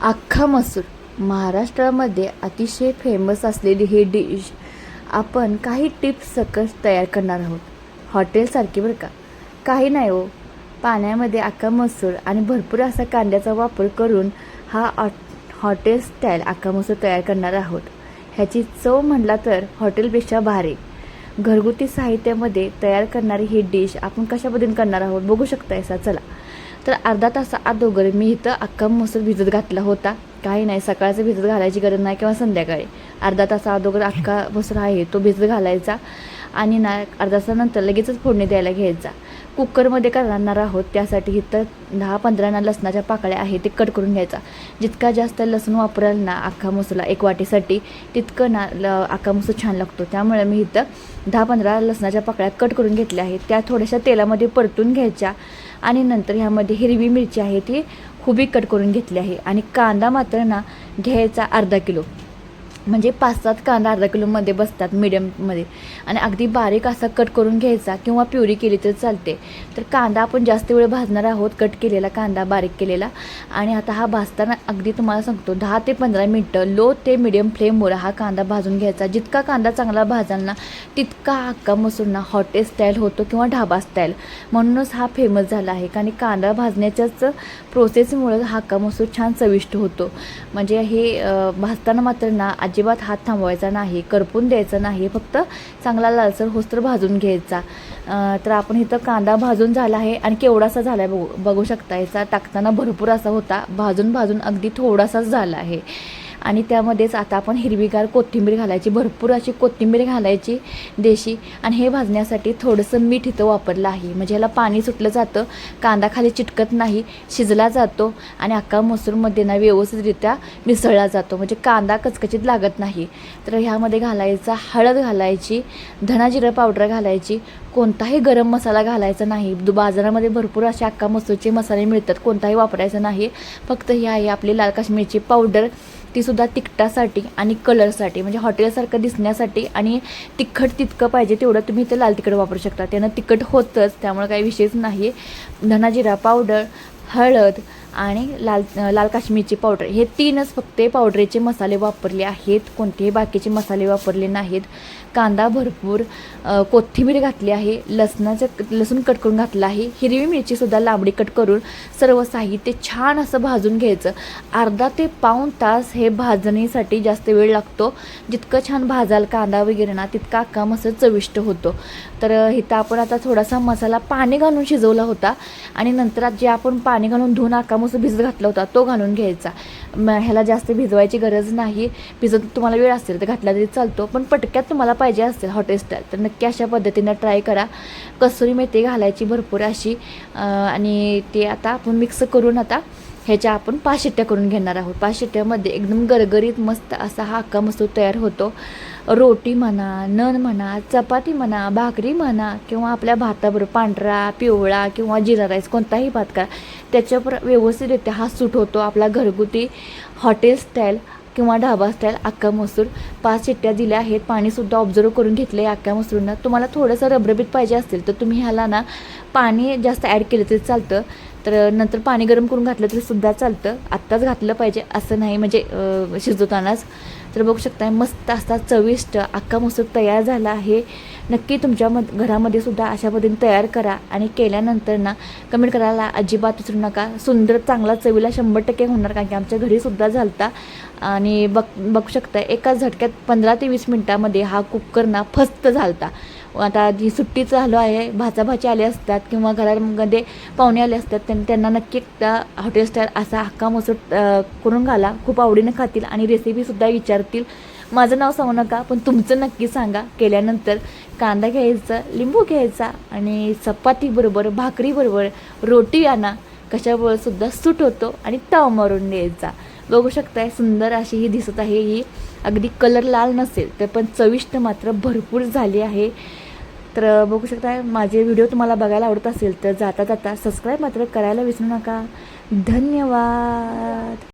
अख्खा मसूर महाराष्ट्रामध्ये अतिशय फेमस असलेली ही डिश आपण काही टिप्स सकट तयार करणार आहोत. हॉटेलसारखी बरं का, काही नाही हो. पाण्यामध्ये अख्खा मसूर आणि भरपूर असा कांद्याचा वापर करून हा हॉटेल स्टाईल अख्खा मसूर तयार करणार आहोत. ह्याची चव म्हटला तर हॉटेलपेक्षा भारी. घरगुती साहित्यामध्ये तयार करणारी ही डिश आपण कशा पद्धतीने करणार आहोत बघू शकता. चला तर अर्धा तास अगोदर मी इथं अख्खा मसूर भिजत घातला होता. काही नाही, सकाळचं भिजत घालायची गरज नाही किंवा संध्याकाळी. अर्धा तास अगोदर अख्खा मसूर आहे तो भिजत घालायचा आणि ना अर्धा तासानंतर लगेचच फोडणी द्यायला घ्यायचा. कुकरमध्ये करणार आहोत त्यासाठी इथं 10-15 लसणाच्या पाकळ्या आहे ते कट करून घ्यायचा. जितका जास्त लसूण वापराल ना अख्खा मसूरला एक वाटीसाठी तितकं ना अख्खा मसूर छान लागतो. त्यामुळे मी इथं 10-15 लसणाच्या पाकळ्या कट करून घेतल्या आहेत. त्या थोड्याशा तेलामध्ये परतून घ्यायच्या आणि नंतर ह्यामध्ये हिरवी मिरची आहे ती खुबी कट करून घेतली आहे. आणि कांदा मात्र ना घ्यायचा अर्धा किलो, म्हणजे 5-7 कांदा अर्धा किलोमध्ये बसतात मीडियममध्ये. आणि अगदी बारीक असा कट करून घ्यायचा किंवा प्युरी केली तर चालते. तर कांदा आपण जास्त वेळ भाजणार आहोत, कट केलेला कांदा बारीक केलेला. आणि आता हा भाजताना अगदी तुम्हाला सांगतो 10 ते 15 मिनटं लो ते मीडियम फ्लेमवर हा कांदा भाजून घ्यायचा. जितका कांदा चांगला भाजाल ना तितका अख्खा मसूर ना हॉटेल स्टाईल होतो किंवा ढाबा स्टाईल. म्हणूनच हा फेमस झाला आहे. कारण कांदा भाजण्याच्याच प्रोसेसमुळे हा अख्खा मसूर छान चविष्ट होतो. म्हणजे हे भाजताना मात्र ना अजिबात हात थांबवायचा नाही, करपून द्यायचं नाही, फक्त चांगला लालसर होस्तर भाजून घ्यायचा. तर आपण इथं कांदा भाजून झाला आहे आणि केवढासा झाला आहे बघू शकता. याचा टाकताना भरपूर असा होता, भाजून अगदी थोडासाच झाला आहे. आणि त्यामध्येच आता आपण हिरवीगार कोथिंबीर घालायची, भरपूर अशी कोथिंबीर घालायची देशी. आणि हे भाजण्यासाठी थोडंसं मीठ इथं वापरलं आहे, म्हणजे ह्याला पाणी सुटलं जातं, कांदा खाली चिटकत नाही, शिजला जातो आणि अख्खा मसूरमध्ये ना व्यवस्थितरित्या मिसळला जातो, म्हणजे कांदा कचकचीत लागत नाही. तर ह्यामध्ये घालायचा हळद घालायची, धना जिरं पावडर घालायची, कोणताही गरम मसाला घालायचा नाही. बाजारामध्ये भरपूर असे अख्खा मसूरचे मसाले मिळतात, कोणताही वापरायचा नाही. फक्त ही आहे आपली लाल काश्मीरची पावडर, तीसुद्धा तिखटासाठी आणि कलरसाठी, म्हणजे हॉटेलसारखं दिसण्यासाठी. आणि तिखट तितकं पाहिजे तेवढं तुम्ही इथं लाल तिखट वापरू शकता, त्यानं तिखट होतंच, त्यामुळे काही विशेष नाही. धना जिरा पावडर, हळद आणि लाल काश्मीरची पावडर, हे 3च फक्त पावडरचे मसाले वापरले आहेत, कोणतेही बाकीचे मसाले वापरले नाहीत. कांदा भरपूर, कोथिंबीर घातली आहे, लसूण कट करून घातला आहे, हिरवी मिरचीसुद्धा लांबडी कट करून सर्व साहित्य छान असं भाजून घ्यायचं. अर्धा ते पाऊण तास हे भाजणीसाठी जास्त वेळ लागतो. जितकं छान भाजाल कांदा वगैरे ना तितका अख्खा मसूर चविष्ट होतो. तर इथं आपण आता थोडासा मसाला पाणी घालून शिजवला होता आणि नंतर जे आपण पाणी घालून धुवून अख्खा मसूर भिजत घातला होता तो घालून घ्यायचा. ह्याला जास्त भिजवायची गरज नाही, भिजत तुम्हाला वेळ असेल तर घातला तरी चालतो, पण पटक्यात तुम्हाला पाहिजे असेल हॉटेल स्टाईल तर नक्की अशा पद्धतीनं ट्राय करा. कसुरी मेथी घालायची भरपूर अशी. आणि ते आता आपण मिक्स करून आता ह्याच्या आपण 5 शिट्ट्या करून घेणार आहोत. 5 शिट्ट्यामध्ये एकदम गरगरीत मस्त असा हा अख्खा मसूर तयार होतो. रोटी म्हणा, नन म्हणा, चपाती म्हणा, भाकरी म्हणा किंवा आपल्या भाताबरोबर पांढरा, पिवळा किंवा जिरा राईस कोणताही भात करा, त्याच्यावर व्यवस्थितरित्या हा सूट होतो आपला घरगुती हॉटेल स्टाईल किंवा ढाबा स्टाईल अख्खा मसूर. 5 शिट्ट्या दिल्या आहेत. पाणीसुद्धा ऑब्झर्व करून घेतलं आहे अख्ख्या मसूरनं. तुम्हाला थोडंसं रबरबीत पाहिजे असेल तर तुम्ही ह्याला ना पाणी जास्त ॲड केलं तरी चालतं, तर नंतर पाणी गरम करून घातलं तरी सुद्धा चालतं. आत्ताच घातलं पाहिजे असं नाही, म्हणजे शिजवतानाच. तर बघू शकता मस्त असा चविष्ट अख्खा मसूर तयार झाला आहे. नक्की तुमच्या घरामध्ये सुद्धा अशा पद्धतीने तयार करा आणि केल्यानंतर ना कमेंट करायला अजिबात विसरू नका. सुंदर चांगला चवीला 100% होणार, कारण की आमच्या घरीसुद्धा झालता. आणि बघू शकता एका झटक्यात 15 ते 20 मिनटामध्ये हा कुकर ना फस्त झालता. आता जी सुट्टी चालू आहे, भाचाभाची आले असतात किंवा घरामध्ये पाहुणे आले असतात, त्यांना नक्की त्या हॉटेल स्टाईल असा अख्खा मसूर करून घाला. खूप आवडीनं खातील आणि रेसिपीसुद्धा विचारतील. माझं नाव सांगू नका, पण तुमचं नक्की सांगा. केल्यानंतर कांदा घ्यायचा, लिंबू घ्यायचा आणि चपातीबरोबर, भाकरीबरोबर, रोटी आणा, कशाबरोबर सुद्धा सूट होतो आणि ताव मारून द्यायचा. बघू शकताय सुंदर अशी ही दिसत आहे. ही अगदी कलर लाल नसेल तर पण चविष्ट मात्र भरपूर झाली आहे. तर बघू शकता माझे व्हिडिओ तुम्हाला बघायला आवडत असेल तर जाता सबस्क्राईब मात्र करायला विसरू नका. धन्यवाद.